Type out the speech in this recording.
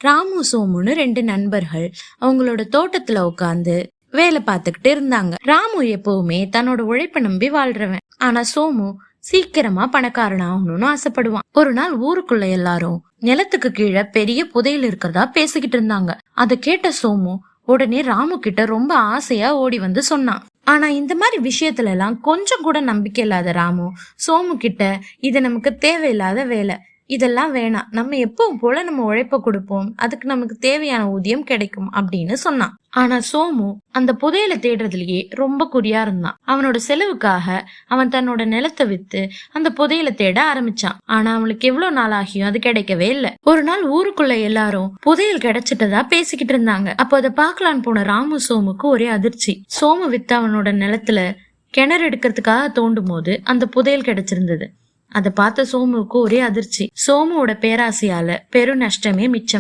ராமு சோமுன்னு 2 நண்பர்கள் அவங்களோட தோட்டத்துல உட்காந்து வேலை பார்த்துக்கிட்டு இருந்தாங்க. ராமு எப்பவுமே தன்னோட உழைப்ப நம்பி வாழ்றவன். ஆனா சோமு சீக்கிரமா பணக்காரன் ஆகணும்னு ஆசைப்படுவான். ஒரு நாள் ஊருக்குள்ள எல்லாரும் நிலத்துக்கு கீழே பெரிய புதையல் இருக்கிறதா பேசிக்கிட்டு இருந்தாங்க. அத கேட்ட சோமு உடனே ராமு கிட்ட ரொம்ப ஆசையா ஓடி வந்து சொன்னான். ஆனா இந்த மாதிரி விஷயத்துல எல்லாம் கொஞ்சம் கூட நம்பிக்கை இல்லாத ராமு சோமு கிட்ட இது நமக்கு தேவையில்லாத வேலை, இதெல்லாம் வேணாம், நம்ம எப்பவும் போல நம்ம உழைப்ப கொடுப்போம், அதுக்கு நமக்கு தேவையான ஊதியம் கிடைக்கும் அப்படின்னு சொன்னான். ஆனா சோமு அந்த புதையலை தேடுறதுலயே ரொம்ப குறியா இருந்தான். அவனோட செலவுக்காக அவன் தன்னோட நிலத்தை வித்து அந்த புதையலை தேட ஆரம்பிச்சான். ஆனா அவனுக்கு எவ்வளவு நாள் ஆகியும் அது கிடைக்கவே இல்லை. ஒரு நாள் ஊருக்குள்ள எல்லாரும் புதையல் கிடைச்சிட்டதா பேசிக்கிட்டு இருந்தாங்க. அப்போ அதை பாக்கலான்னு போன ராமு சோமுக்கு ஒரே அதிர்ச்சி. சோமு வித்து அவனோட நிலத்துல கிணறு எடுக்கிறதுக்காக தோண்டும் போது அந்த புதையல் கிடைச்சிருந்தது. அதை பார்த்த சோமுவுக்கு ஒரே அதிர்ச்சி. சோமுவோட பேராசையால பெரு நஷ்டமே மிச்சம்.